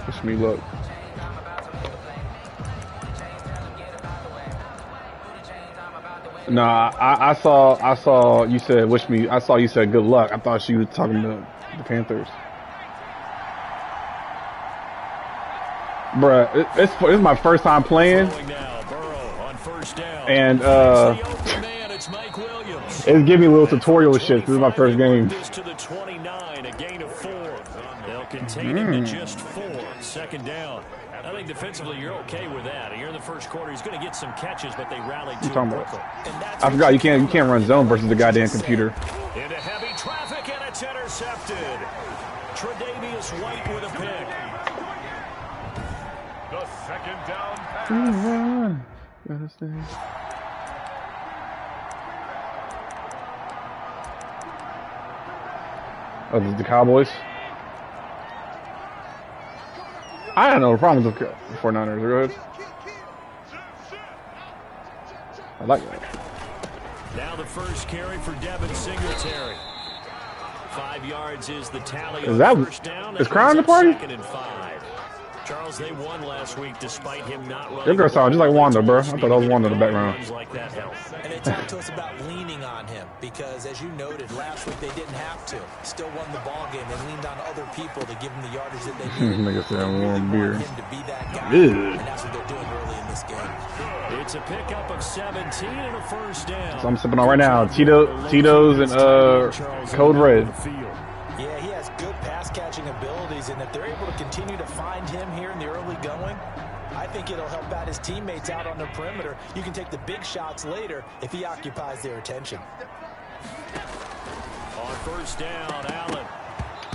Wish me luck. Nah, I saw you said wish me. I saw you said good luck. I thought she was talking to the Panthers. Bruh, it's my first time playing, and it's giving me a little tutorial shit. This is my first game. They'll contain him to just 4. Second down. I think defensively you're okay with that. Here in the first quarter, he's going to get some catches, but they rallied too quickly. I forgot you can't run zone versus the goddamn computer. Into heavy traffic, and it's intercepted. Tre'Davious White with a pick. The second down pass. Gotta stay. Oh, the Cowboys. I don't know the problem with the 49ers. Go ahead. I like that. Now the first carry for Devin Singletary. 5 yards is the tally. Is that first down? Is Crown the party? 2nd and 5. Charles, they won last week despite him not running. Your girl sound just like Wanda, bro. I thought that was Wanda in the background. Like that help. And they talked to us about leaning on him because, as you noted, last week they didn't have to. Still won the ball game. They leaned on other people to give him the yardage that they needed. Nigga said warm beer. Him to be that guy, and that's what they're doing early in this game. It's a pickup of 17 and a first down. So I'm sipping on right now. Tito's and Code Red. Yeah, he has good pass-catching abilities, and if they're able to continue to find him here in the early going, I think it'll help out his teammates out on the perimeter. You can take the big shots later if he occupies their attention. On first down, Allen.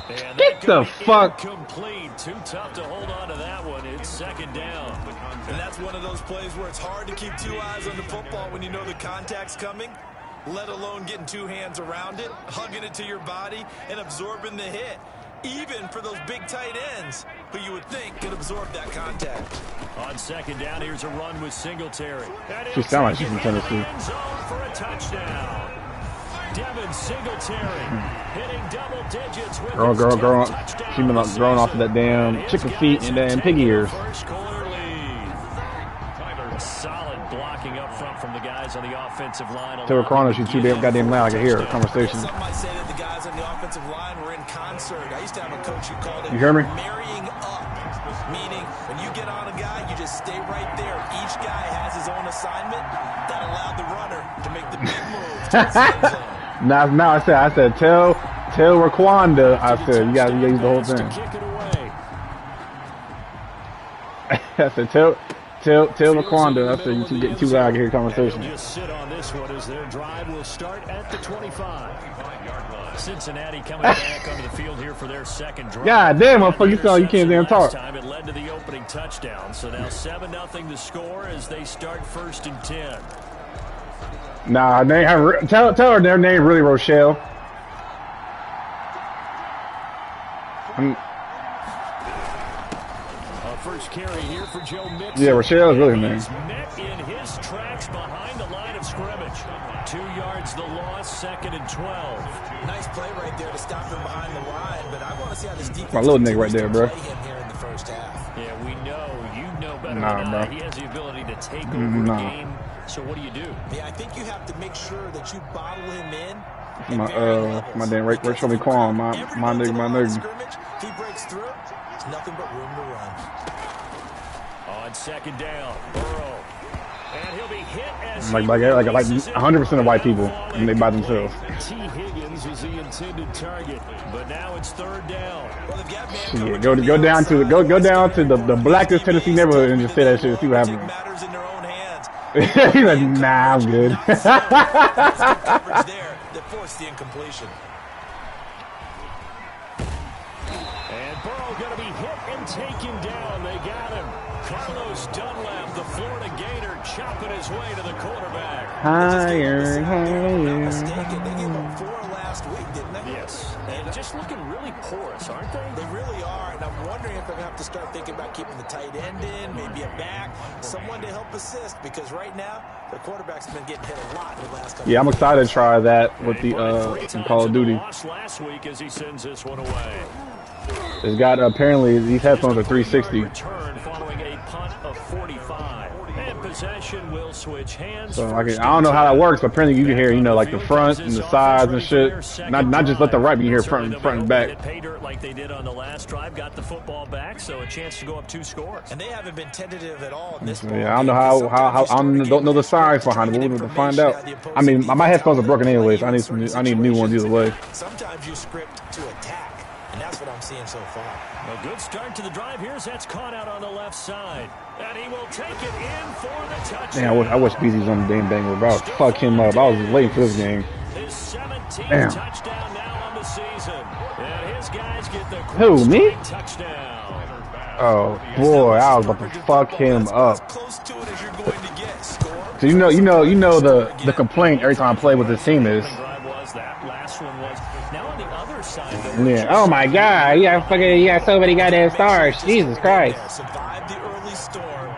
And Get the fuck. Complete. Too tough to hold on to that one. It's second down. And that's one of those plays where it's hard to keep 2 eyes on the football when you know the contact's coming, let alone getting 2 hands around it, hugging it to your body, and absorbing the hit. Even for those big tight ends who you would think could absorb that contact. On second down, here's a run with Singletary. She sounds like she's from Tennessee. For a touchdown. Devin Singletary hitting double digits with Girl. She been growing off of that damn chicken feet and damn pig ears. First quarter lead. Solid blocking up front from the guys on the offensive line. Tell her Corona she's too damn goddamn loud. I can hear her conversation. Some might say that the guys on the offensive line were in concert. I used to have a coach who called it You hear me? marrying up, meaning when you get on a guy, you just stay right there. Each guy has his own assignment that allowed the runner to make the big move. Now I said tell Raquanda. I said you gotta use the whole thing. I said tell Raquanda. I said you keep getting too loud. I can hear conversation. Just sit on this one as their drive will start at the 25. Cincinnati coming back onto the field here for their second drive. God damn, motherfucker! You can't damn talk. Time it led to the opening touchdown. So now 7-0 the score as they start 1st and 10. Nah, they have, tell her their name really Rochelle. First carry here for Joe Mixon. Yeah, Rochelle is really her name. He's met in his tracks behind the line of scrimmage. 2 yards the loss, 2nd and 12. Nice play right there to stop him behind the line, but I want to see how this defense My little nigga right there, bro. play him here in the first half. Yeah, we know. You know better Nah, than bro. I. He has the ability to take over a game. So what do you do? Yeah, I think you have to make sure that you bottle him in. My damn Rachel McQuan, my nigga. Scrimmage, if he breaks through, there's nothing but room to run. On second down, Burrow. And he'll be hit as Like 100% of white people, and they by themselves. T. Higgins was the intended target, but now it's 3rd down. Well, they've got man Shit, go down to the blackest Tennessee neighborhood and just say that shit. See what happens. matters in their own hands. He's like, nah, I'm good. Coverage there that forced the incompletion. And Burrow going to be hit and taken down. They got him. Carlos Dunlap, the Florida Gator, chopping his way to the quarterback. Higher. They gave up 4 last week, didn't they? Yes. And just looking really porous, aren't they? They really are, and I'm wondering if they're going to have to start thinking about keeping the tight end in, maybe a back, someone to help assist, because right now, their quarterback's been getting hit a lot in the last couple Yeah, I'm excited to try that with the Call of Duty. Last week as he sends this one away. It's got apparently these headphones are 360. Return following a punt of 45. And possession will switch hands. So I don't know how that works, but apparently you can hear, you know, like the front and the sides and shit. Not just left and right, but you hear front and back. Pay dirt like they did on the last drive, got the football back, so a chance to go up 2 scores. And they haven't been tentative at all in this Yeah, I don't know how I don't know the signs behind it. We'll have to find out. I mean, my headphones are broken anyways. I need new ones either way. Sometimes you script to attack, and that's what I'm seeing so far. A good start to the drive. Here's that's caught out on the left side. And he will take it in for the touchdown. Man, I wish BZ's on the damn Bengals, bro. I was fuck him up. I was waiting for this game. His 17th touchdown now on the season. And his guys get the Who, me? touchdown. Oh boy, I was about to fuck him up. Close to it as you're going to get. Score. So you know the complaint every time I play with this team is. That last one was. Now on the other side. Yeah. Oh my God. You got so many goddamn stars. Jesus Christ. Survive the early storm.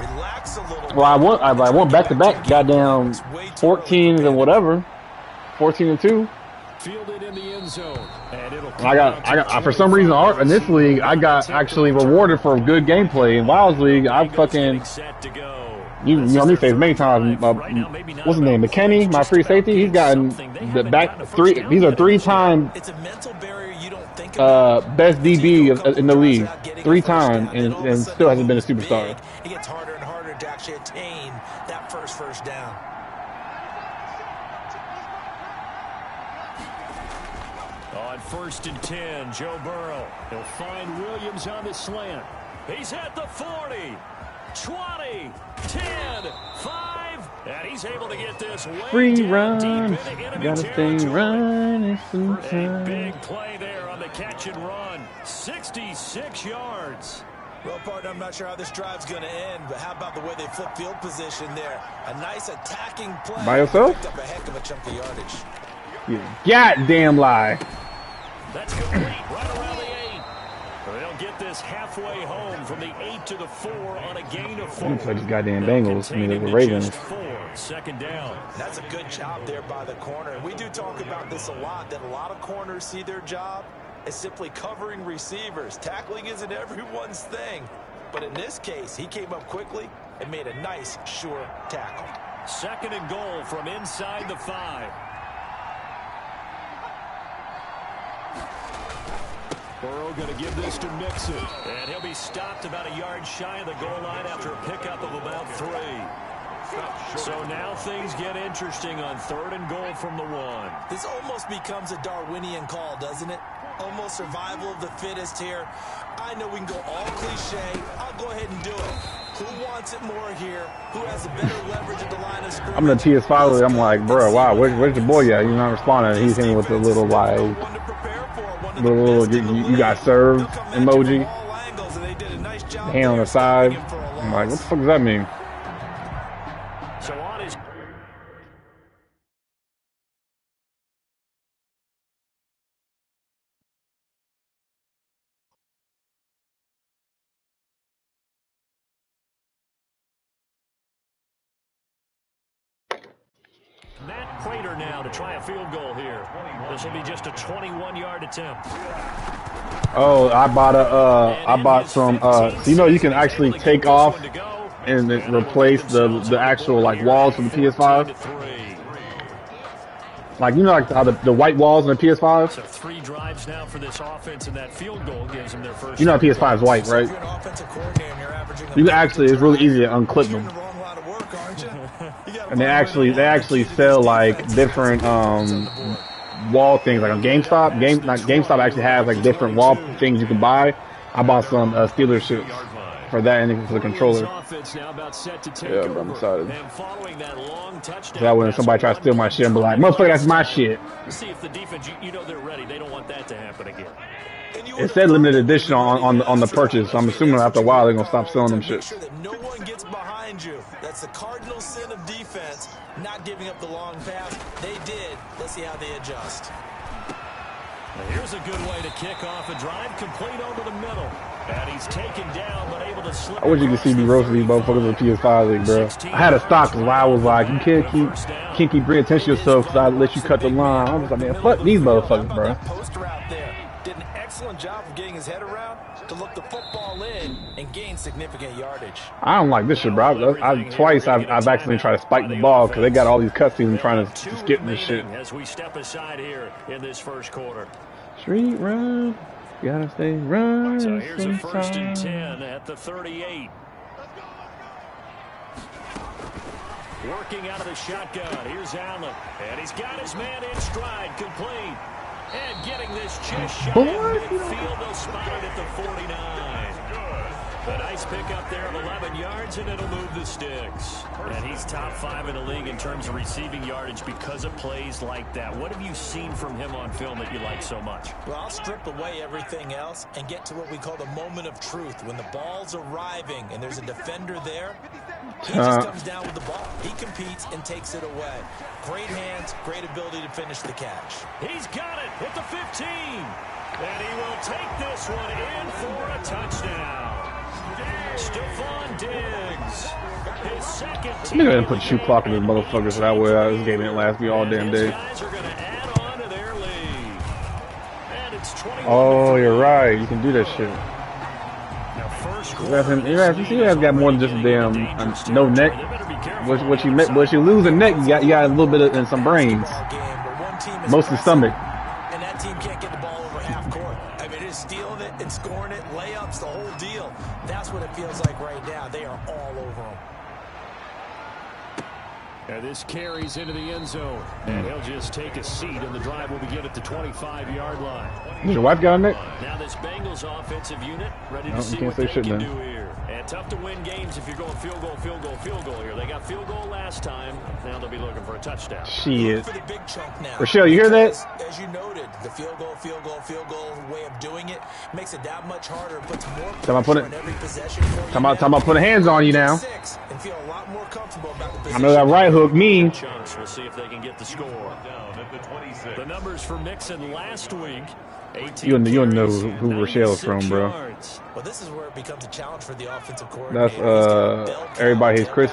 Relax a little. Well, I want back to back. Goddamn 14 and whatever. 14 and 2. Fielded in the end zone. And it'll I got for some reason in this league I got actually rewarded for good gameplay. In Wild's league, I fucking you know me say many times. What's his name? McKinney, my free safety. He's gotten the back 3. These are 3-time best DB in the league. 3 times and still hasn't been a superstar. It gets harder and harder to actually attain that first down. On 1st and 10, Joe Burrow. He'll find Williams on the slant. He's at the 40, 20, 10, 5, and he's able to get this way Free run. run. Gotta stay running A sometimes. big play there on the catch and run. 66 yards. Well, partner, I'm not sure how this drive's going to end, but how about the way they flip field position there? A nice attacking play. By yourself? Picked up a heck of a chunk of yardage. Yeah, goddamn lie. That's complete right around the 8. They'll get this halfway home from the 8 to the 4 on a gain of 4. Let me play these goddamn Bengals. I mean, the Ravens. Just 4. 2nd down. That's a good job there by the corner. And we do talk about this a lot, that a lot of corners see their job as simply covering receivers. Tackling isn't everyone's thing. But in this case, he came up quickly and made a nice, sure tackle. 2nd and goal from inside the 5. Burrow going to give this to Mixon. And he'll be stopped about a yard shy of the goal line after a pickup of about 3. So now things get interesting on 3rd and goal from the 1. This almost becomes a Darwinian call, doesn't it? Almost survival of the fittest here. I know we can go all cliche. I'll go ahead and do it. Who wants it more here? Who has a better leverage at the line of scrimmage? I'm in the PS5. I'm like, bro, wow, where's your boy at? He's not responding. He's hitting with the little like, you got served emoji. Hand on the side. I'm like, what the fuck does that mean? So on his Matt Prater now to try a field goal here. This will be just a 21-yard attempt. Oh, I bought some. So you know, you can actually take off and replace the actual like walls from the PS5. Like, you know, like how the white walls in the PS5. So 3 drives now for this offense, and that field goal gives them their first. You know, PS5 is white, right? You can actually, it's really easy to unclip them. And they actually sell like different wall things, like on GameStop. GameStop actually has like different wall things you can buy. I bought some Steelers shit for that and for the controller. Yeah, but I'm excited. That when somebody tries to steal my shit, I'm like, motherfucker, that's my shit. See if the defense, you know, they're ready. They don't want that to happen again. It said limited edition on the purchase, so I'm assuming after a while they're gonna stop selling them shit. Sure that no one gets behind you. That's the cardinal sin of defense, not giving up the long pass. They did. Let's see how they adjust. Now here's a good way to kick off a drive, complete over the middle. And he's taken down, but able to slip. I wish you could see me roasting these motherfuckers with PS5 league, bro. I had a stock because I was like, you can't keep bringing attention to yourself because I let you cut the line. I was like, man, fuck these motherfuckers, bro. Poster out there did an excellent job of getting his head around to look the football in and gain significant yardage. I don't like this shit, bro. Twice I've accidentally tried to spike the ball because they got all these cutscenes trying to skip this shit. As we step aside here in this first quarter. Street run, gotta stay run. So here's a 1st and 10 at the 38. Working out of the shotgun. Here's Allen. And he's got his man in stride, complete. And getting this just shy of midfield. They'll spot it at the 49. A nice pickup there of 11 yards, and it'll move the sticks. And he's top 5 in the league in terms of receiving yardage because of plays like that. What have you seen from him on film that you like so much? Well, I'll strip away everything else and get to what we call the moment of truth. When the ball's arriving and there's a defender there, he just comes down with the ball. He competes and takes it away. Great hands, great ability to finish the catch. He's got it at the 15. And he will take this one in for a touchdown. Stephon Diggs, his second. I'm gonna put shoe clock in this motherfucker so that way this game didn't last me all damn day. Oh, you're right. You can do that shit. You see, you got more than just a damn no neck. What you lose a neck, you got a little bit of and some brains, mostly stomach. And that team can't get the ball over half court. I mean, it's stealing it and scoring it, layups, the whole deal. That's what it feels like right now. They are all over them. And this carries into the end zone. And he'll just take a seat, and the drive will begin at the 25-yard line. Does your wife got on it? Now this Bengals offensive unit ready to see what they can do here. And tough to win games if you're going field goal here. They got field goal last time. Now they'll be looking for a touchdown. Shit. For the big chunk now. Rochelle, you hear that? As you noted, the field goal way of doing it makes it that much harder. It puts more pressure on every possession. Talking about putting hands on you now. And feel a lot more comfortable about the position. I know that right hook mean. We'll see if they can get the score. The numbers for Mixon last week. You know who Rochelle's from, bro. Well, this is where it becomes a challenge for the offensive coordinator. That's everybody hates Chris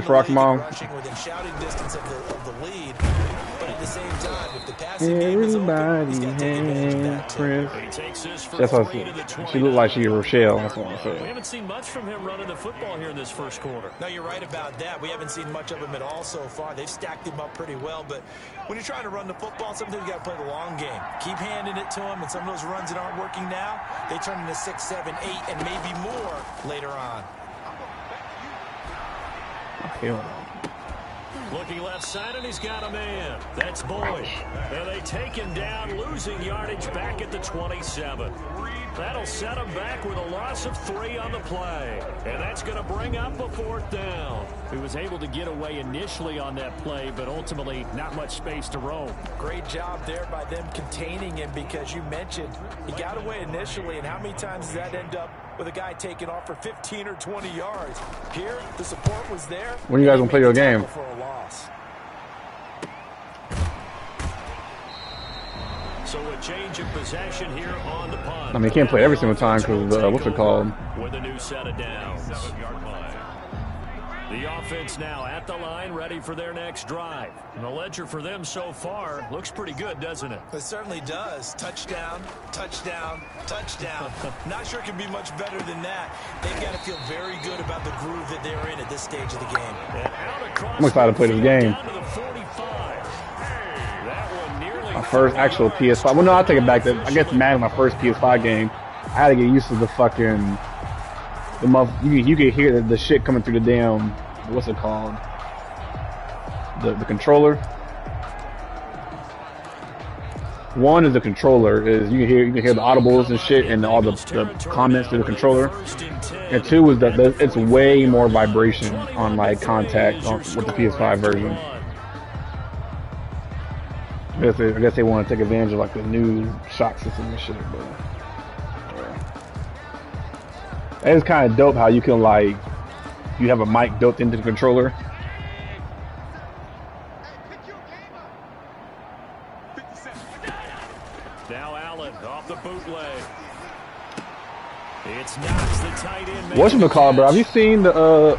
Rock's mom. Within shouting distance of the lead, but at the same time, if the passing game is open, he's got to take advantage of that Chris. That's what she looked like she Rochelle. That's what I said. We haven't seen much from him running the football here in this first quarter. No, you're right about that. We haven't seen much of him at all so far. They've stacked him up pretty well, but when you're trying to run the football, sometimes you got to play the long game. Keep handing it to him, and some of those runs that aren't working now, they turn into 6, 7, 8, and maybe more later on. Looking left side, and he's got a man. That's Boyd. And they take him down, losing yardage back at the 27. That'll set him back with a loss of 3 on the play. And that's going to bring up a 4th down. He was able to get away initially on that play, but ultimately not much space to roam. Great job there by them containing him, because you mentioned he got away initially, and how many times does that end up with a guy taking off for 15 or 20 yards? Here, the support was there. When you guys gonna play your game? For a loss. So a change of possession here on the punt. I mean, you can't play every single time because what's it called? With a new set of downs. The offense now at the line, ready for their next drive. And the ledger for them so far looks pretty good, doesn't it? It certainly does. Touchdown, touchdown, touchdown. Not sure it can be much better than that. They've got to feel very good about the groove that they're in at this stage of the game. I'm excited to play this game. My first actual PS5. Well, no, I'll take it back. I guess Madden, my first PS5 game. I had to get used to the fucking... You could hear the shit coming through the damn, what's it called? The controller. One is the controller, is you can hear the audibles and shit and all the comments through the controller. And 2 is that it's way more vibration on like contact with the PS5 version. I guess they want to take advantage of like the new shock system and shit, but. It's kind of dope how you can like, you have a mic built into the controller. Now Allen off the bootleg. It's Knox, the tight end. What's it called, bro? Have you seen the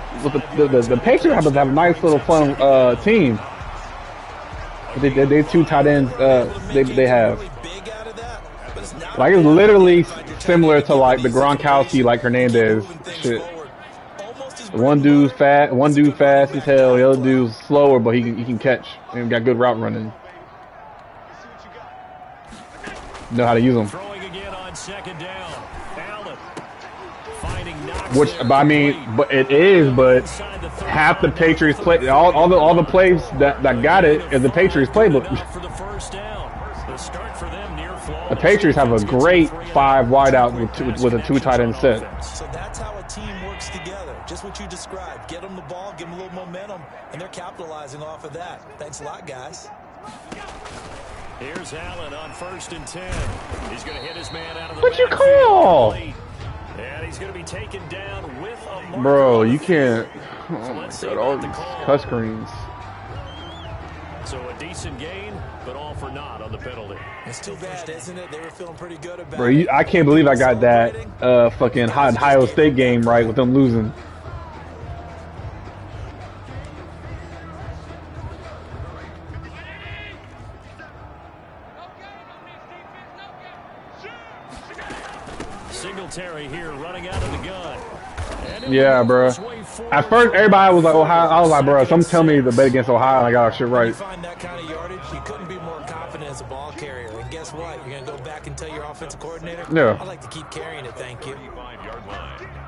Patriots have a nice little fun team? They 2 tight ends. They have. Like it's literally similar to like the Gronkowski, like Hernandez shit. One dude's fast as hell. The other dude's slower, but he can catch and got good route running. Know how to use them. Throwing again on second down. Allen finding Knox. Which, I mean, but it is. But half the Patriots play, all the plays that got it is the Patriots playbook. For the first down. The start for them near flawless. The Patriots have a great 5 wideout with a 2 tight end set. So that's how a team works together. Just what you described. Get them the ball, give them a little momentum, and they're capitalizing off of that. Thanks a lot, guys. Here's Allen on 1st and 10. He's going to hit his man out of the What you backfield. call? And he's going to be taken down with a marker. Bro, you can't. Oh my god, all these touch screens. So a decent gain, but all for naught on the penalty. It's too bad, isn't it? They were feeling pretty good about Bro, it. I can't believe I got that fucking Ohio State game right with them losing. Singletary here running out of the gun. Yeah, bro. At first, everybody was like, Ohio. I was like, bro, someone tell me to bet against Ohio, and I got our shit You right. find that kind of yardage, you couldn't be more confident as a ball carrier. And guess what? You're going to go back and tell your offensive coordinator, Yeah. I'd like to keep carrying it, thank you.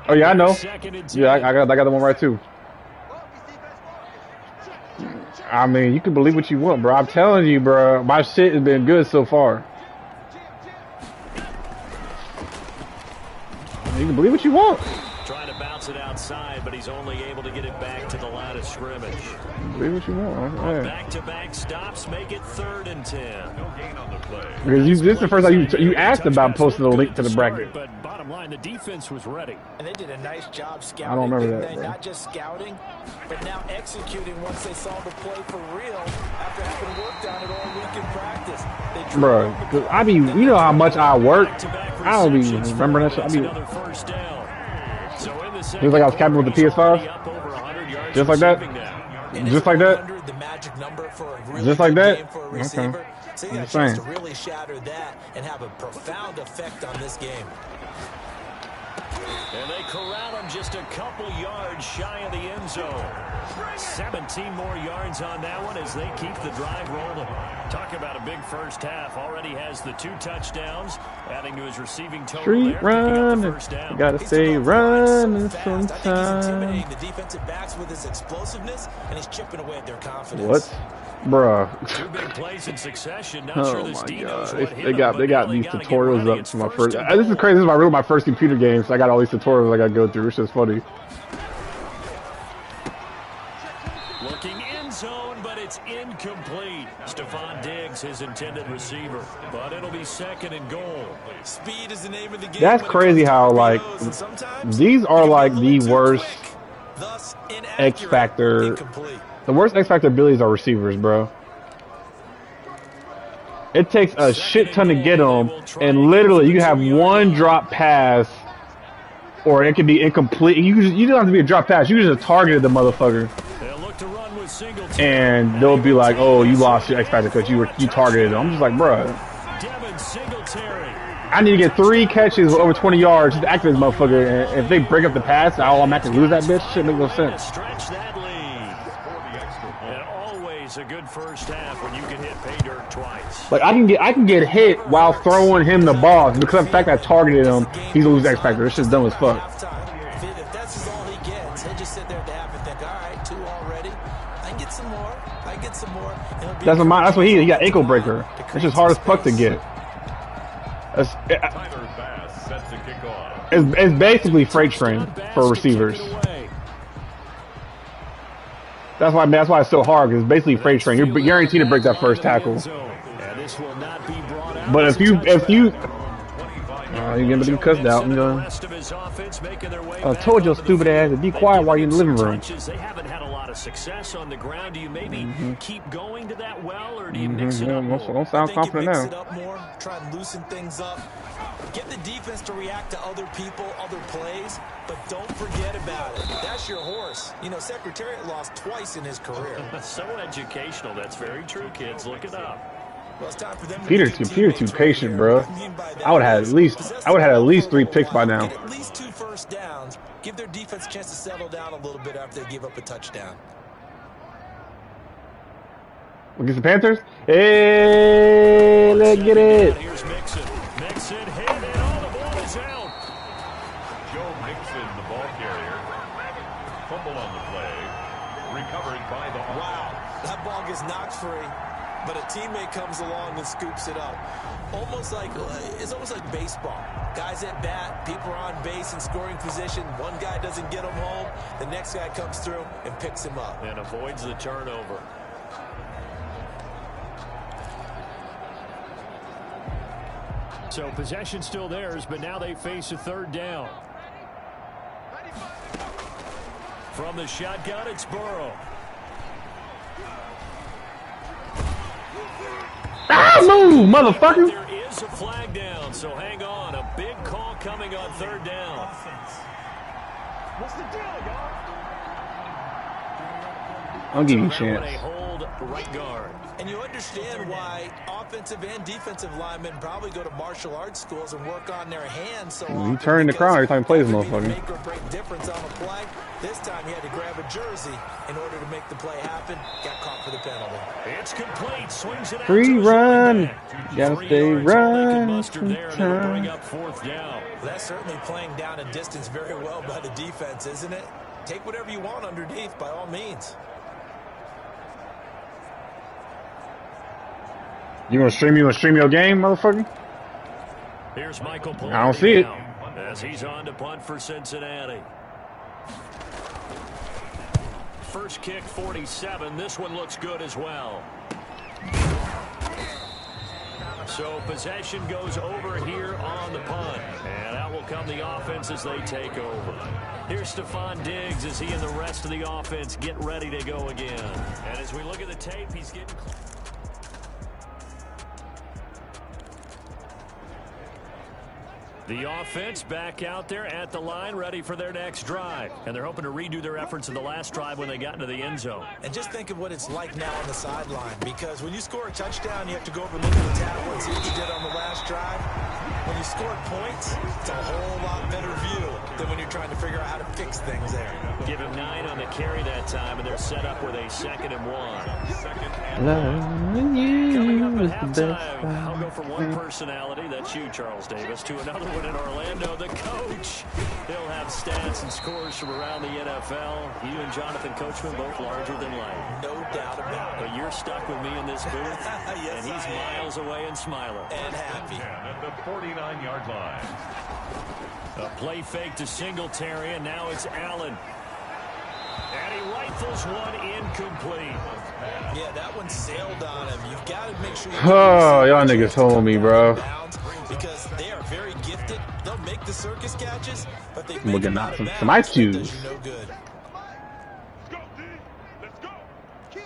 Oh yeah, I know. Second and 10. Yeah, I got the one right too. I mean, you can believe what you want, bro. I'm telling you, bro. My shit has been good so far. You can believe what you want. Trying to bounce it outside, but he's only able to get it back to the line of scrimmage. Believe what you want. Yeah. Back-to-back stops make it 3rd and 10. No gain on the play. Because this is the first time you asked about posting the link to the bracket. But bottom line, the defense was ready. And they did a nice job scouting. I don't remember didn't that, they? bro. Not just scouting, but now executing once they saw the play for real after having worked on it all week in practice. They Bro, cause I be, you know how much I work. I don't be remembering that shit. I be, Another first down. So in the Feels like I was capping with the PS5. up over 100 yards Just like that? receiving now. And Just like that? 100, the magic number for a really Just like good that? game for a Okay. receiver. So you I'm got a just chance to saying. really shatter that and have a profound effect on this game. And they corral him just a couple yards shy of the end zone. 17 more yards on that one as they keep the drive rolling. Talk about a big first half. Already has the 2 touchdowns, adding to his receiving total street there, picking up the running. first down. You gotta He's stay developed the line so running fast. I think he's sometimes. intimidating the defensive backs with his explosiveness, and he's chipping away at their confidence. What? Bruh. 2 big plays in succession. Not Oh sure this my D god. knows what hit They him, got but now these gotta get tutorials running. up It's for my first first. and This is goal. crazy. This is my first computer game, so I got all these tutorials I gotta go through. It's just funny. Looking end zone, but it's incomplete. Stephon Diggs, his intended receiver. But it'll be 2nd and goal. Speed is the name of the game. That's when it crazy comes to how, like, torpedoes, and sometimes these are you like get a the little too worst quick, thus inaccurate, X Factor. incomplete. The worst X Factor abilities are receivers, bro. It takes a shit ton to get them, and literally you can have one drop pass, or it could be incomplete. You don't have to be a drop pass. You just targeted the motherfucker, They'll look to run with Singletary. and they'll be like, "Oh, you lost your X Factor because you targeted them." I'm just like, bro, Devin Singletary. I need to get 3 catches with over 20 yards just to activate this motherfucker. And if they break up the pass, I'll automatically lose that bitch. Shit make no sense. Stretch that lead. And always a good first half when you can hit pay dirt twice. Like I can get hit while throwing him the ball because of the fact that I targeted him. He's gonna lose X Factor. This shit's dumb as fuck. Halftime. If that's all he gets, he'll just sit there at the half and think, all right, 2 already. I can get some more. I can get some more. And it'll be That's what he got ankle breaker. It's just hard as fuck to get. Tyler Bass set to kick off. It's basically freight train for receivers. That's why it's so hard because it's basically freight train. You're guaranteed to break that first tackle. And this will not be brought out. But if you you're gonna be cussed out. You know. I told your stupid ass to be quiet while you're in the living room. They haven't had a lot of success on the ground. Do you maybe keep going to that well, or do you mix it Yeah, up more? don't sound confident mix now. it up more, try and loosen things up. Get the defense to react to other people, other plays, but don't forget about it. That's your horse. You know, Secretariat lost twice in his career. So educational. That's very true, kids. Look it up. Well, it's time for them to Peter's be too teammates patient, right bro. here. What I mean by that I would have is had at least 3 picks by now. get at least 2 first downs. Give their defense a chance to settle down a little bit after they give up a touchdown. Against the Panthers? Hey, let's get it. Here's Mixon. Mixon hit and all the ball is out. Joe Mixon, the ball carrier. Fumble on the play. Recovered by the... Wow, that ball gets knocked free, but a teammate comes along and scoops it up. It's almost like baseball. Guys at bat, people are on base in scoring position. One guy doesn't get him home. The next guy comes through and picks him up. And avoids the turnover. So possession still theirs, but now they face a 3rd down. From the shotgun, it's Burrow. Ah, move, motherfucker. There is a flag down, so hang on. A big call coming on 3rd down. What's the deal, y'all? I'll give you a Now chance. they hold right guard. And you understand why offensive and defensive linemen probably go to martial arts schools and work on their hands so often. You turn the crown every time he plays, that could be the motherfucker. make or break difference on a play. This time he had to grab a jersey in order to make the play happen. Got caught for the penalty. It's complete. Swings it out. Free to his run. running back. Gotta 3 stay yards, all they can run muster there, and it'll bring sometime. up 4th down. That's certainly playing down a distance very well by the defense, isn't it? Take whatever you want underneath by all means. You gonna stream your game, motherfucker? Here's Michael Paul. I don't see it. As he's on to punt for Cincinnati. First kick, 47. This one looks good as well. So possession goes over here on the punt. And out will come the offense as they take over. Here's Stephon Diggs as he and the rest of the offense get ready to go again. And as we look at the tape, he's getting... The offense back out there at the line, ready for their next drive. And they're hoping to redo their efforts in the last drive when they got into the end zone. And just think of what it's like now on the sideline, because when you score a touchdown, you have to go over and look at the tablet and see what you did on the last drive. When you score points, it's a whole lot better view than when you're trying to figure out how to fix things there. Give him 9 on the carry that time, and they're set up with a 2nd and 1. Loving you Coming up is at the best. halftime, I'll go from one personality, that's you, Charles Davis, to another one in Orlando, the coach. He'll have stats and scores from around the NFL. You and Jonathan Coachman both larger than life. No doubt about it. But you're stuck with me in this booth, Yes, and he's I am. miles away and smiling. And happy. At the 49-yard line. A play fake to Singletary, and now it's Allen. And he rifles one incomplete. Yeah, that one sailed on him. You've got to make sure you Oh, y'all niggas told me, bro. because they are very gifted. They'll make the circus catches, but they We're make gonna them out knock of some bounds. iTunes. That does you no good. Let's go, D. Let's go. Kill.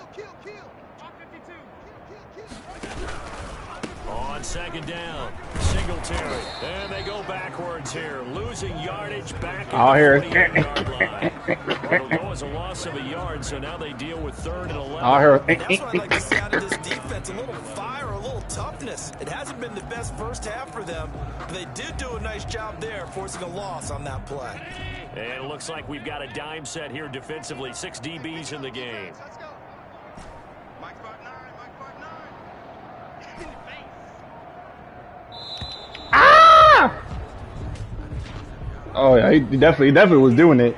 On 52. Kill. On 2nd down, Singletary. And they go backwards here, losing yardage back at I'll the hear it. 48-yard line. It'll go as a loss of a yard, so now they deal with 3rd and 11. I'll hear And that's what I like to see out of this defense. A little fire, a little toughness. It hasn't been the best first half for them, but they did do a nice job there, forcing a loss on that play. And it looks like we've got a dime set here defensively. 6 DBs in the game. Let's go. Mike Spark 9. Ah! Oh yeah, he definitely was doing it.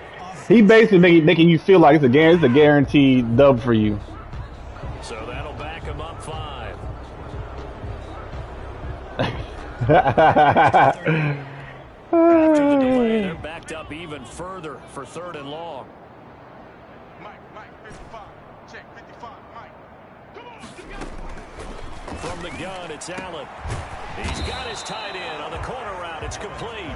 He basically making you feel like it's a guaranteed dub for you. So that'll back him up 5. After the delay, they're backed up even further for 3rd and long. Mike, 55. Check, 55. Mike. Come on. From the gun, it's Allen. He's got his tight end on the corner route. It's complete.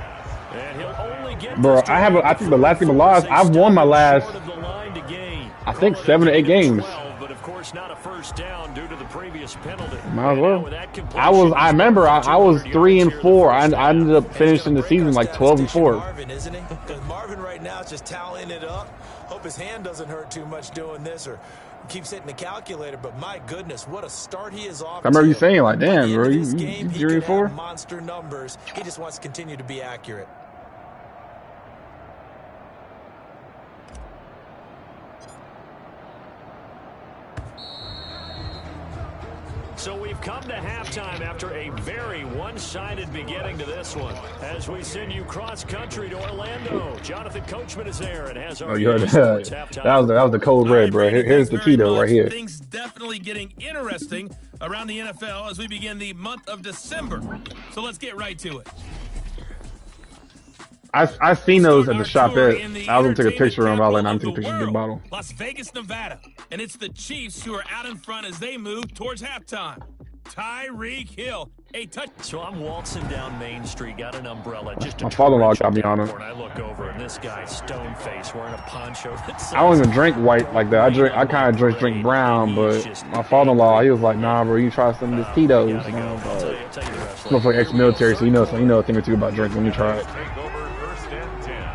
And he'll only get Bro, this to I think the last game I lost, I've won my last, short of the line to gain. I think Well, 7 or 8 they've taken games. 12, but of course not a first down due to the previous penalty. Might as And now well. with that I completion, remember I was 3 and 4. I I ended up finishing the season like 12 and 4. Marvin, isn't he? Because Marvin right now is just tallying it up. Hope his hand doesn't hurt too much doing this, or keeps hitting the calculator, but my goodness, what a start he is off. I remember you saying, like, By the damn, end bro, of you this game, he 3 could or 4? have monster numbers. He just wants to continue to be accurate. So we've come to halftime after a very one-sided beginning to this one. As we send you cross-country to Orlando, Jonathan Coachman is there and has our Oh, you heard that? That was the code red, bro. Here's the Tito right here. Things definitely getting interesting around the NFL as we begin the month of December. So let's get right to it. I seen those at the shop. I was gonna take a picture of them. I was like, I'm taking a picture of the bottle. Las Vegas, Nevada, and it's the Chiefs who are out in front as they move towards halftime. Tyreek Hill, a touch. So I'm waltzing down Main Street, got an umbrella. Just My father-in-law got me on it. And I look over, and this guy's stone face wearing a poncho. I don't even drink white like that. I kind of drink brown, but my father-in-law, he was like, nah, bro, you try some of this Tito's. And I was I'll tell like, you the rest looks like ex-military, so you know a thing or two about drinking when you try it. Take over 1st and 10.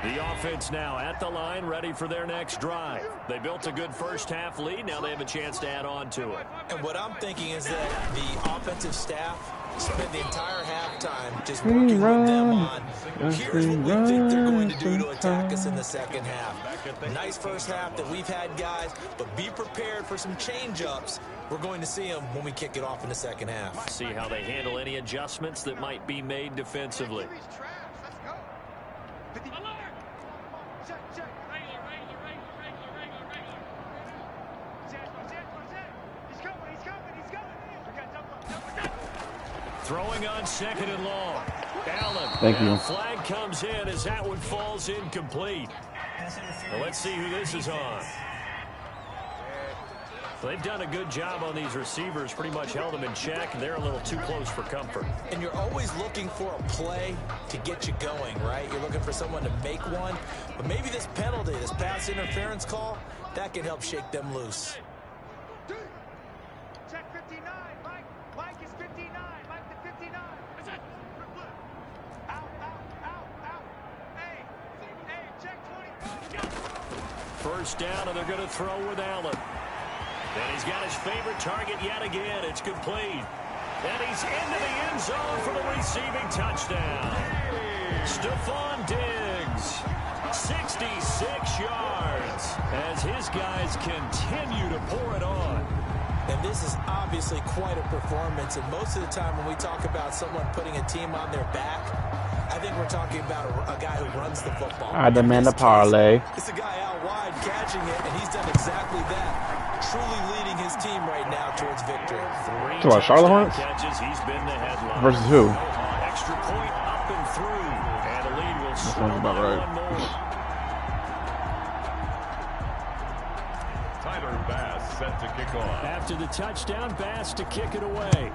The offense now at the line, ready for their next drive. They built a good first-half lead. Now they have a chance to add on to it. And what I'm thinking is that the offensive staff spent the entire halftime just working with them on here's what we think they're going to do to attack us in the second half. Nice first half that we've had, guys, but be prepared for some change-ups. We're going to see them when we kick it off in the second half. See how they handle any adjustments that might be made defensively. Throwing on 2nd and long. Allen. Thank you. Flag comes in as that one falls incomplete. Well, let's see who this is on. They've done a good job on these receivers, pretty much held them in check. They're a little too close for comfort. And you're always looking for a play to get you going, right? You're looking for someone to make one. But maybe this penalty, this pass interference call, that can help shake them loose. Check 59, Mike. Mike is 59. Mike to 59. Out. Hey, check 24. First down, and they're going to throw with Allen. And he's got his favorite target yet again. It's complete. And he's into the end zone for the receiving touchdown. Stephon Diggs, 66 yards, as his guys continue to pour it on. And this is obviously quite a performance. And most of the time when we talk about someone putting a team on their back, I think we're talking about a guy who runs the football. I demand a parlay. It's a guy out wide catching it, and he's done exactly that. Truly leading his team right now towards victory. So what, Charlotte Hornets? Catches, he's been the headline. Versus who? Extra point up and through. And the lead will sounds about right. one more. Tyler Bass set to kick off. After the touchdown, Bass to kick it away.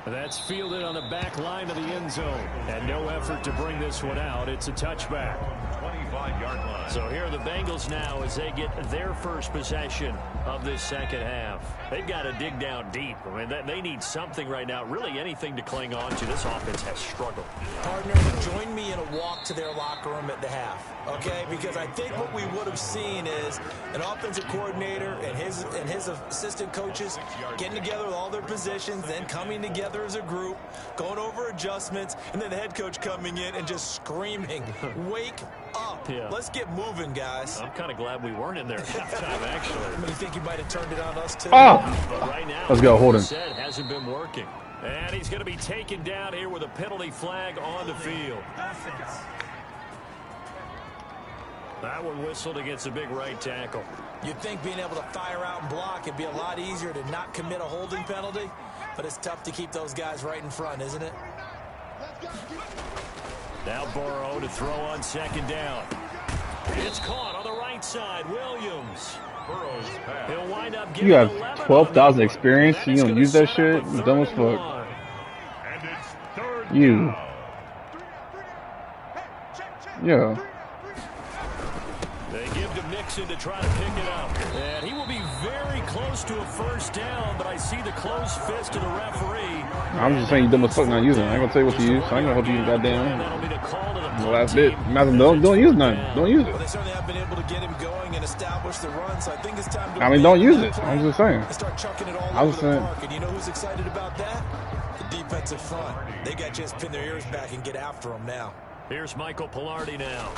That's fielded on the back line of the end zone. And no effort to bring this one out. It's a touchback. 25-yard line. So here are the Bengals now as they get their first possession of this second half. They've got to dig down deep. I mean, they need something right now, really anything to cling on to. This offense has struggled. Partner, join me in a walk to their locker room at the half, okay? Because I think what we would have seen is an offensive coordinator and his assistant coaches getting together with all their positions, then coming together as a group, going over adjustments, and then the head coach coming in and just screaming, wake up. Yeah. Let's get moving, guys. I'm kind of glad we weren't in there at halftime, actually. I mean, you think you might have turned it on us, too? Oh! But right now, Let's go, Holden. said hasn't been working. And he's going to be taken down here with a penalty flag on the field. That one whistled against a big right tackle. You'd think being able to fire out and block, it'd be a lot easier to not commit a holding penalty, but it's tough to keep those guys right in front, isn't it? Now Burrow to throw on second down. It's caught on the right side. Williams. Burrow's pass. He'll wind up getting You have 11 12,000 experience. You don't use that shit. You dumb as fuck. And it's 3rd You. down. Yeah. They give to Mixon to try to pick it up. And he will be very close to a first down, but I see the closed fist of the referee. I'm just saying you dumb as fuck not using it. I ain't gonna tell you what to use. I ain't gonna help you use goddamn. That'll be the call to the The last bit. Don't use none. Don't use Well, it. they certainly have been able to get him going and establish the run, so I think it's time to I mean, don't use it. I'm just saying. and start chucking it all I over was the saying- park. And you know who's excited about that? The defensive front. They got a chance to pin their ears back and get after him now. Here's Michael Pilardi now,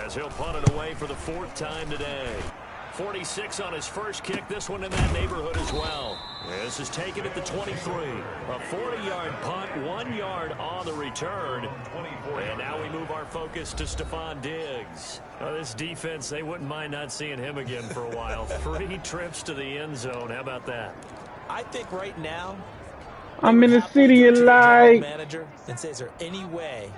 as he'll punt it away for the 4th time today. 46 on his first kick, this one in that neighborhood as well. This is taken at the 23. A 40-yard punt, 1 yard on the return. And now we move our focus to Stephon Diggs. This defense, they wouldn't mind not seeing him again for a while. 3 trips to the end zone. How about that? I think right now, I'm in the city you like. manager and say, is there any way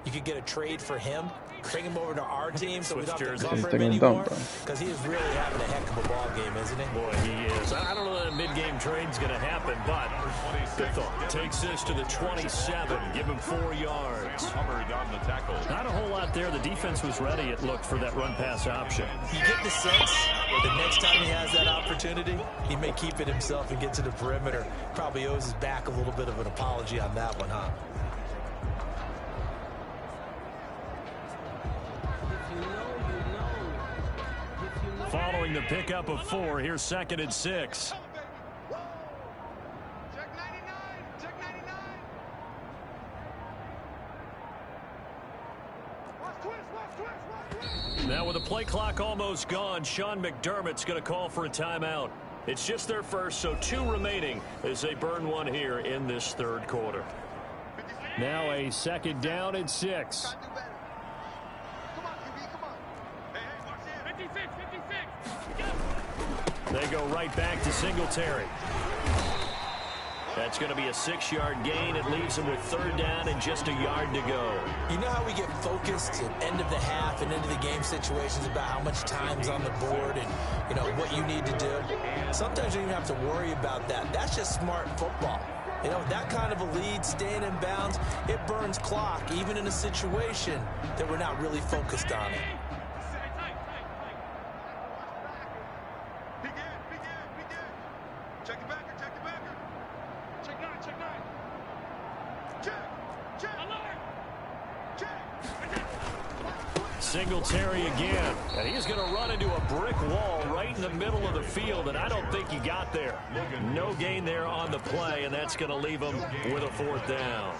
you could get a trade for him? Bring him over to our team so we don't have to cover him anymore? Because he is really having a heck of a ball game, isn't he? Boy, he is. I don't know that a mid-game trade's going to happen, but good thought. Takes this to the 27. Give him 4 yards. Covered on the tackle. Not a whole lot there. The defense was ready, it looked, for that run-pass option. You get the sense that the next time he has that opportunity, he may keep it himself and get to the perimeter. Probably owes his back a little bit of an apology on that one, huh? Following the pickup of 4, here's 2nd and 6. Check 99. Check 99. Watch twist. Watch twist. Watch twist. Now with the play clock almost gone, Sean McDermott's going to call for a timeout. It's just their first, so 2 remaining as they burn 1 here in this 3rd quarter. Now a 2nd down and 6. Come on, QB. Come on. Hey, watch it. 56. 56. They go right back to Singletary. That's going to be a 6-yard gain. It leaves them with 3rd down and just a yard to go. You know how we get focused at end of the half and into the game situations about how much time's on the board and, you know, what you need to do? Sometimes you don't even have to worry about that. That's just smart football. You know, that kind of a lead, staying in bounds, it burns clock, even in a situation that we're not really focused on it. Begin. Check the backer. Check the backer. Check 9. Check 9. Check. Alert. Check. Singletary again, and he's going to run into a brick wall right in the middle of the field, and I don't think he got there. No gain there on the play, and that's going to leave him with a 4th down.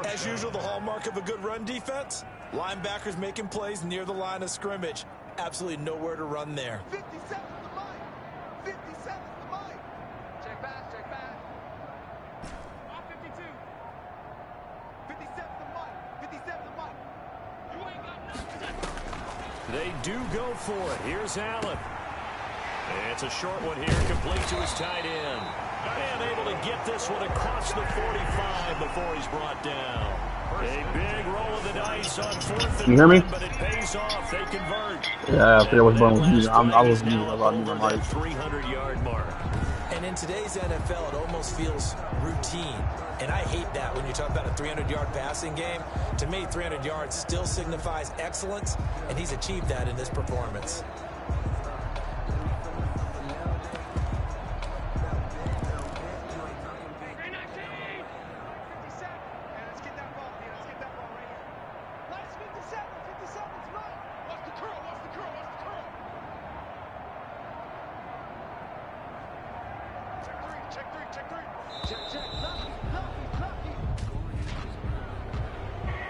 As usual, the hallmark of a good run defense, linebackers making plays near the line of scrimmage. Absolutely nowhere to run there. 57 the line. 57 the line. Check back. Check back. 52. 57 the line. 57 the line. You ain't got nothing. They do go for it. Here's Allen. It's a short one here, complete to his tight end. And able to get this one across the 45 before he's brought down. A big roll of the dice on 4th and You hear me? 1, but it pays off. They convert. Yeah, I forget what's going on with you. I was muted. I was muted. That 300-yard mark. And in today's NFL, it almost feels routine. And I hate that when you talk about a 300-yard passing game. To me, 300 yards still signifies excellence, and he's achieved that in this performance.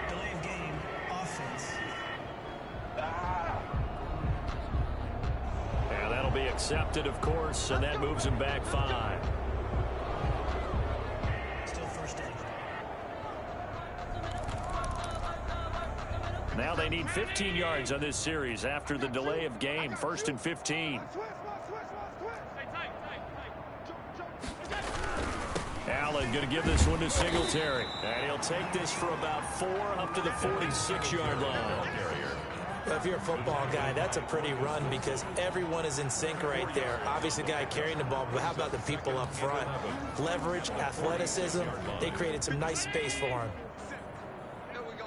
Delay of game, offense. And that'll be accepted, of course, and that moves him back 5. Still first down. Now they need 15 yards on this series after the delay of game. 1st and 15. Allen going to give this one to Singletary. And he'll take this for about 4 up to the 46-yard line. Well, if you're a football guy, that's a pretty run because everyone is in sync right there. Obviously, the guy carrying the ball, but how about the people up front? Leverage, athleticism, they created some nice space for him. Here we go.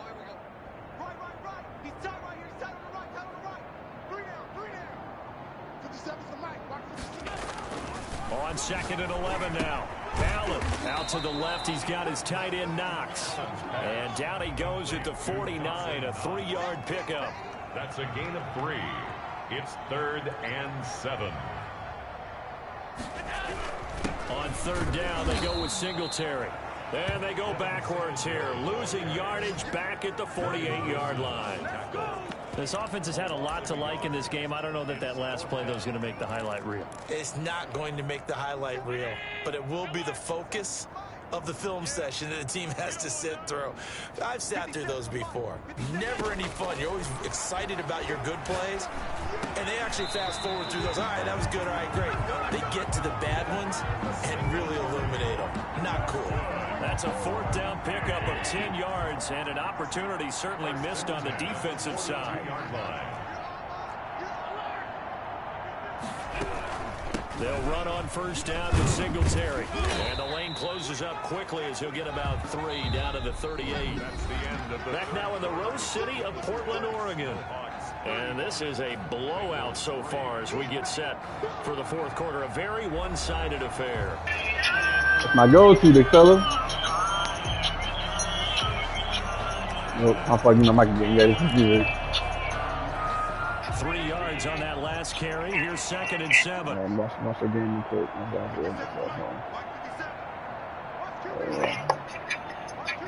Right. He's tight right here. He's tight on the right. 3 down. 57's the mic. Mark 56. On 2nd and 11 now. Allen out to the left. He's got his tight end Knox. And down he goes at the 49, a 3-yard pickup. That's a gain of 3. It's 3rd and 7. On 3rd down, they go with Singletary. And they go backwards here, losing yardage back at the 48-yard line. This offense has had a lot to like in this game. I don't know that last play, though, is going to make the highlight reel. It's not going to make the highlight reel, but it will be the focus of the film session that the team has to sit through. I've sat through those before. Never any fun. You're always excited about your good plays, and they actually fast forward through those. All right, that was good. All right, great. They get to the bad ones and really illuminate them. Not cool. That's a 4th down pickup of 10 yards and an opportunity certainly missed on the defensive side. They'll run on 1st down with Singletary. And the lane closes up quickly as he'll get about 3 down to the 38. Back now in the Rose City of Portland, Oregon. And this is a blowout so far as we get set for the 4th quarter. A very one-sided affair. That's my go-to, big fella. Nope, I thought Mike getting ready to do it. 3 yards on that last carry. Here's 2nd and 7. Watch the game quick.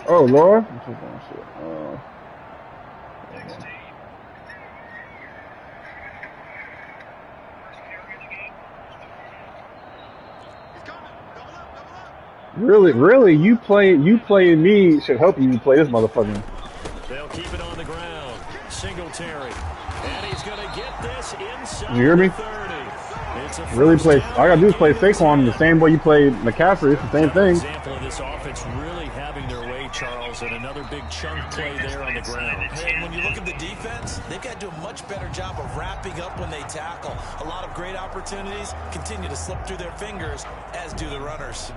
Oh, Lord. Really, you playing me should help you play this motherfucker. They'll keep it on the ground. Singletary. And he's going to get this inside. You hear me? 30. Really play. All I gotta do is play Saquon the same way you played McCaffrey. It's the same thing. Example of this offense really having their way, Charles, and another big chunk play there on the ground. And when you look at the defense, they've got to do a much better job of wrapping up when they tackle. A lot of great opportunities continue to slip through their fingers, as do the runners.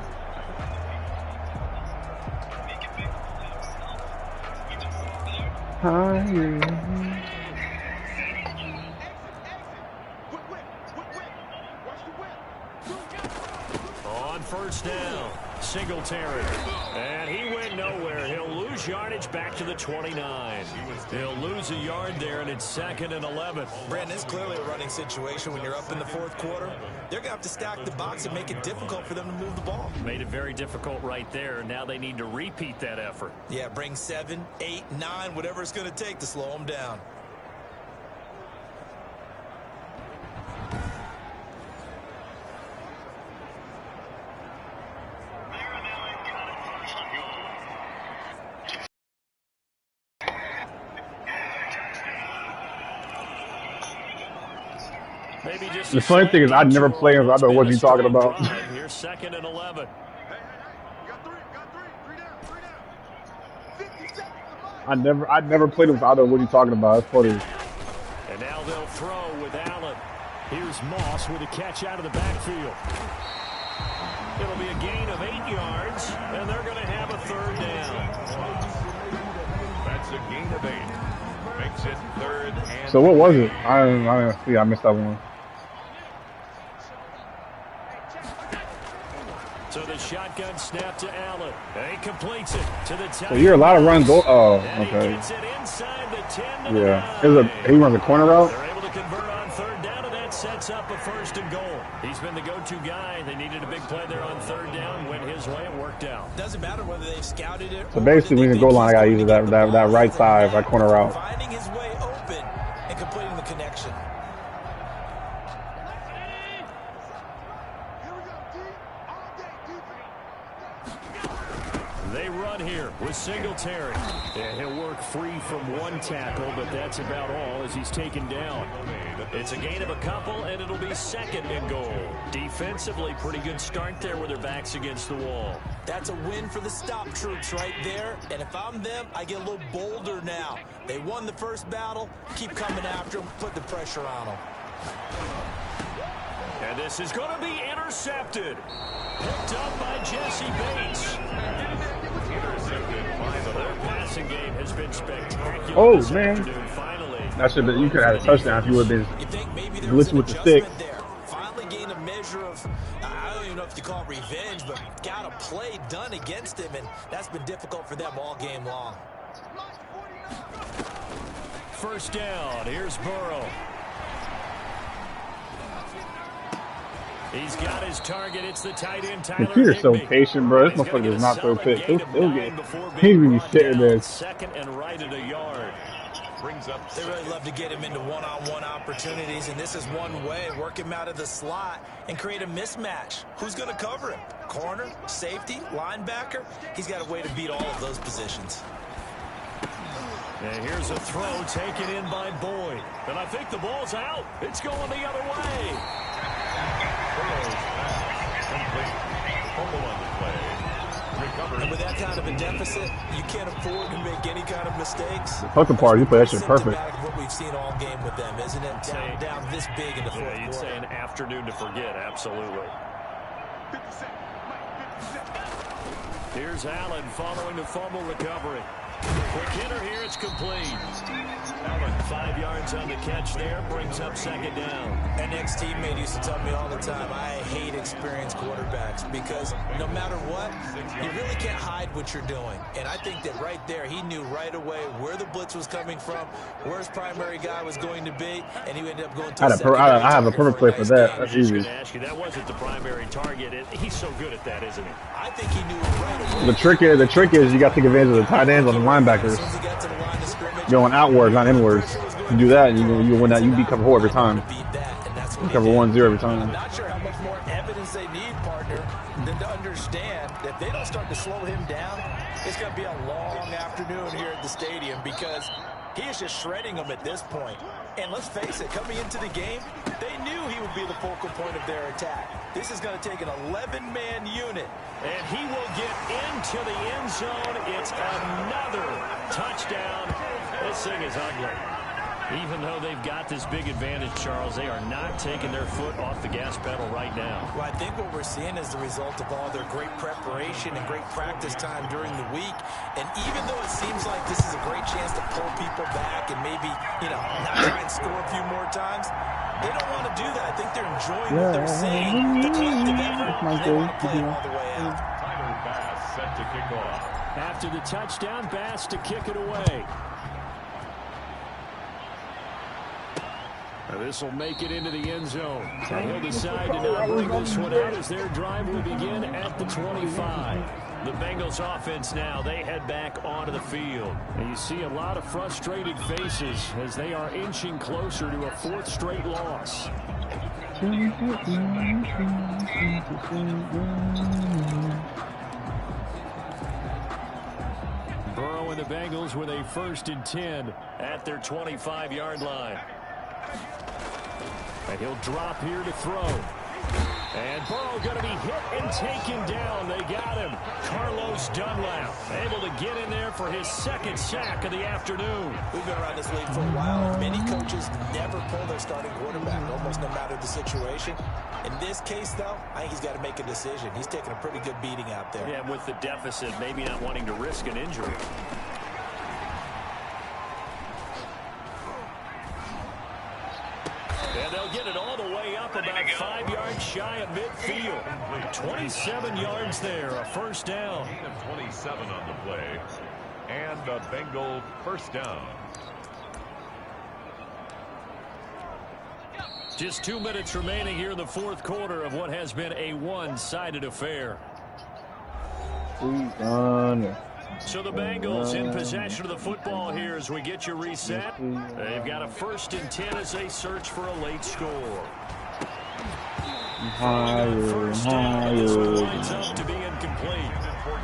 On 1st down, Singletary. And he went nowhere. He'll lose yardage back to the 29. He'll lose a yard there, and it's 2nd and 11. Brandon, it's clearly a running situation when you're up in the 4th quarter. They're going to have to stack the box and make it difficult for them to move the ball. Made it very difficult right there. Now they need to repeat that effort. Yeah, bring 7, 8, 9, whatever it's going to take to slow them down. The funny thing is, I'd never played him. I don't know what you're talking about. Here's 2nd and 11. I'd never played him. So I don't know what you're talking about. That's funny. And now they'll throw with Allen. Here's Moss with a catch out of the backfield. It'll be a gain of 8 yards, and they're going to have a 3rd down. That's a gain of 8. Makes it 3rd and. So what was it? I missed that one. So the shotgun snap to Allen. And he completes it to the tight. So you're a lot of runs. Oh, okay. He gets it inside the 10 to yeah. the 9. He runs a corner route. They're able to convert on 3rd down, and that sets up a 1st and goal. He's been the go-to guy. They needed a big play there on 3rd down. Went his way. It worked out. Doesn't matter whether they've scouted it. So basically, when you goal line, I gotta use that right side, that corner route. Finding his way open and completing the connection. They run here with Singletary. Yeah, he'll work free from one tackle, but that's about all as he's taken down. It's a gain of a couple, and it'll be 2nd and goal. Defensively, pretty good start there with their backs against the wall. That's a win for the stop troops right there. And if I'm them, I get a little bolder now. They won the first battle. Keep coming after them. Put the pressure on them. And this is going to be intercepted. Picked up by Jesse Bates. Intercepted by the Their passing game has been spectacular. Oh, this man. afternoon. Finally. That should be, you could have had a touchdown if you would have been You think maybe there glitching was an with the stick. adjustment there. Finally gained a measure of I don't even know if you call it revenge, but got a play done against him, and that's been difficult for them all game long. First down. Here's Burrow. He's got his target. It's the tight end, Tyler Peter's so Higbee. patient, bro. This motherfucker is not so patient. He'll get. He be sitting there. Second and right at a yard. Brings up. They really love to get him into one-on-one opportunities, and this is one way. Work him out of the slot and create a mismatch. Who's going to cover him? Corner, safety, linebacker? He's got a way to beat all of those positions. And here's a throw taken in by Boyd. And I think the ball's out. It's going the other way. Fumble on the play. Recovered. And with that kind of a deficit, you can't afford to make any kind of mistakes. The fucking part, you play that shit perfect. Symptomatic of what we've seen all game with them, isn't it? Down this big in the fourth Yeah, you'd quarter. say an afternoon to forget. Absolutely. Here's Allen following the fumble recovery. Quick hitter here, it's complete. Allen, 5 yards on the catch there, brings up second down. An ex-teammate used to tell me all the time, I hate experienced quarterbacks because no matter what, you really can't hide what you're doing. And I think that right there, he knew right away where the blitz was coming from, where his primary guy was going to be, and he ended up going to I have a perfect play for that. That's I was easy. going to ask you, that wasn't the primary target. He's so good at that, isn't he? I think he knew it right away. The trick is you got to take advantage of the tight ends on the linebackers going outwards, not inwards. You do that, you win that. You beat cover 4 every time. You cover 1-0 every time. I'm not sure how much more evidence they need, partner, than to understand that if they don't start to slow him down, it's going to be a long afternoon here at the stadium because he is just shredding them at this point. And let's face it, coming into the game, they knew he would be the focal point of their attack. This is going to take an 11-man unit. And he will get into the end zone. It's another touchdown. This thing is ugly. Even though they've got this big advantage, Charles, they are not taking their foot off the gas pedal right now. Well, I think what we're seeing is the result of all their great preparation and great practice time during the week. And even though it seems like this is a great chance to pull people back and maybe, not try and score a few more times, they don't want to do that. I think they're enjoying what they're seeing. The collective effort, they want to play it all the way out. Tyler Bass set to kick off. After the touchdown, Bass to kick it away. Now this will make it into the end zone. And he'll decide to not bring this one out as their drive will begin at the 25. The Bengals offense now, they head back onto the field. And you see a lot of frustrated faces as they are inching closer to a 4th straight loss. Burrow and the Bengals with a 1st and 10 at their 25-yard line. And he'll drop here to throw. And Burrow going to be hit and taken down. They got him. Carlos Dunlap able to get in there for his 2nd sack of the afternoon. We've been around this league for a while. Many coaches never pull their starting quarterback, almost no matter the situation. In this case, though, I think he's got to make a decision. He's taking a pretty good beating out there. Yeah, with the deficit, maybe not wanting to risk an injury. And they'll get it all the way up about 5 yards shy of midfield. 27 yards there, a 1st down. 27 on the play. And the Bengal 1st down. Just 2 minutes remaining here in the 4th quarter of what has been a one-sided affair. So the Bengals in possession of the football here as we get you reset. They've got a 1st and 10 as they search for a late score. First down, this one winds up to be incomplete.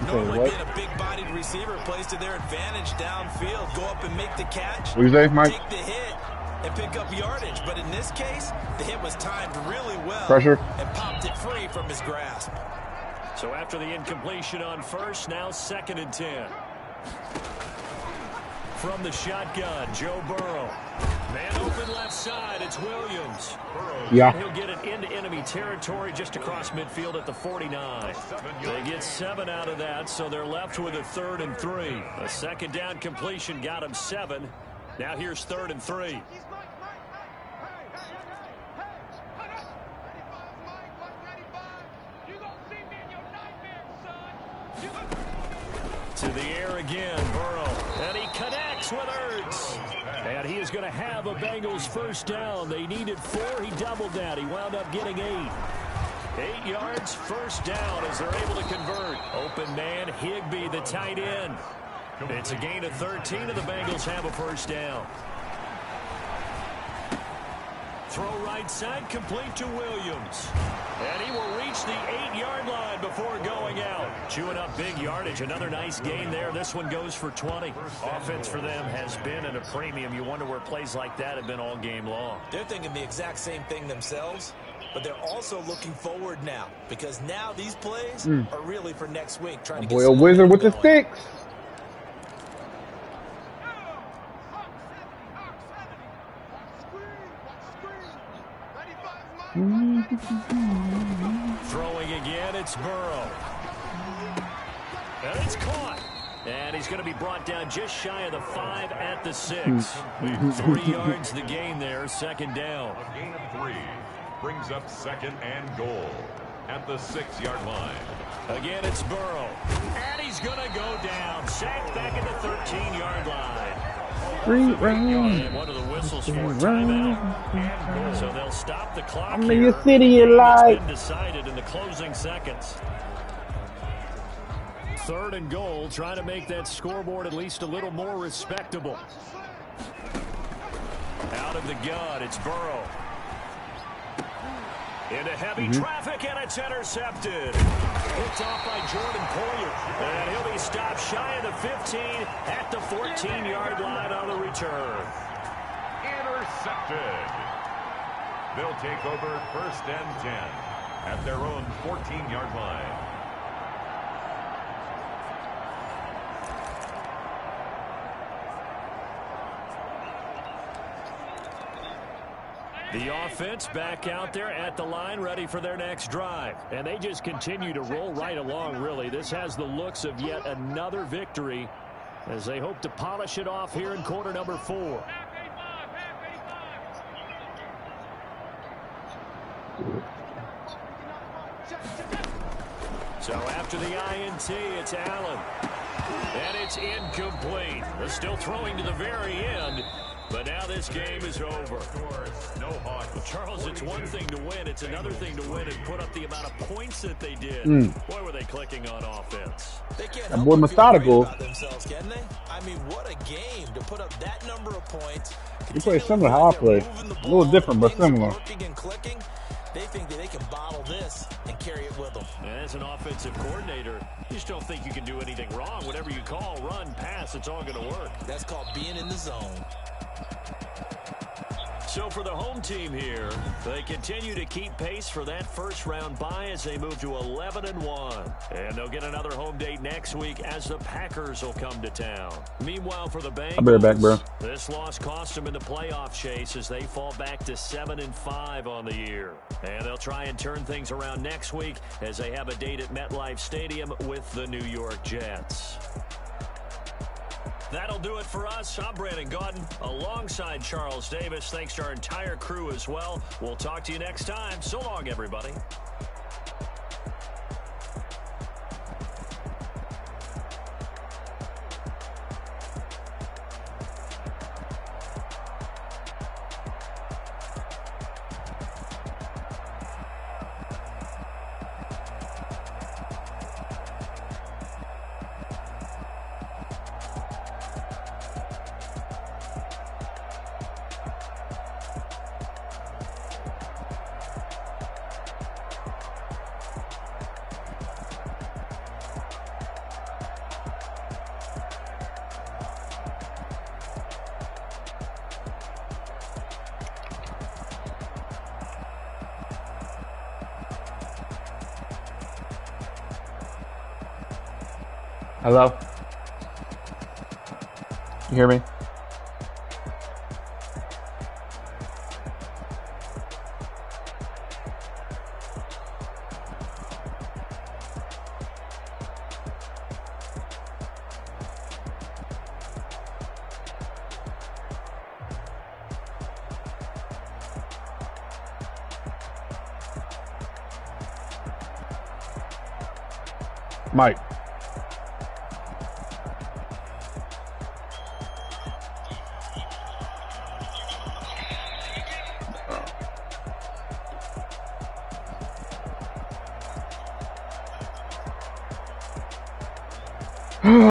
Normally being a big-bodied receiver plays to their advantage downfield. Go up and make the catch. What do you say, Mike? Take the hit and pick up yardage. But in this case, the hit was timed really well. Pressure. And popped it free from his grasp. So after the incompletion on 1st, now 2nd and 10. From the shotgun, Joe Burrow. Man open left side, it's Williams. Yeah. He'll get it into enemy territory just across midfield at the 49. They get 7 out of that, so they're left with a 3rd and 3. A 2nd down completion got him 7. Now here's 3rd and 3. To the air again, Burrow. And he connects with Ertz. And he is going to have a Bengals first down. They needed 4. He doubled that. He wound up getting 8. 8 yards, first down as they're able to convert. Open man, Higbee, the tight end. It's a gain of 13, and the Bengals have a first down. Throw right side, complete to Williams. And he will reach the 8-yard line before going out. Chewing up big yardage. Another nice gain there. This one goes for 20. Offense for them has been at a premium. You wonder where plays like that have been all game long. They're thinking the exact same thing themselves, but they're also looking forward now, because now these plays are really for next week. Trying to get Boy, a wizard with the going. sticks. Throwing again, it's Burrow. And it's caught. And he's going to be brought down just shy of the 5 at the 6. 3 yards the gain there, second down. A gain of 3 brings up second and goal at the 6-yard line. Again, it's Burrow. And he's going to go down. Sacked back at the 13-yard line. Free round. And one of the whistles for timeout. So they'll stop the clock I'm in here. your city, you like. It's been decided in the closing seconds. 3rd and goal, trying to make that scoreboard at least a little more respectable. Out of the gun, it's Burrow. Into heavy traffic, and it's intercepted. Picked off by Jordan Poyer. And he'll be stopped shy of the 15 at the 14-yard line on the return. Intercepted. They'll take over 1st and 10 at their own 14-yard line. The offense back out there at the line, ready for their next drive. And they just continue to roll right along, really. This has the looks of yet another victory as they hope to polish it off here in quarter number 4. So after the INT, it's Allen. And it's incomplete. They're still throwing to the very end. But now this game is over. Well, Charles, it's one thing to win. It's another thing to win and put up the amount of points that they did. Boy, were they clicking on offense. They can't That help boy but feel great methodical. about themselves, can they? I mean, what a game to put up that number of points. He plays similar to how I play. A little different, but similar. Working and clicking. They think that they can bottle this and carry it with them. As an offensive coordinator, you just don't think you can do anything wrong. Whatever you call, run, pass, it's all going to work. That's called being in the zone. So for the home team here, they continue to keep pace for that first-round bye as they move to 11-1. And they'll get another home date next week as the Packers will come to town. Meanwhile, for the Bengals, I'll be right back, bro. This loss cost them in the playoff chase as they fall back to 7-5 on the year. And they'll try and turn things around next week as they have a date at MetLife Stadium with the New York Jets. That'll do it for us. I'm Brandon Gaudin alongside Charles Davis. Thanks to our entire crew as well. We'll talk to you next time. So long, everybody. Hello? You hear me? Mike.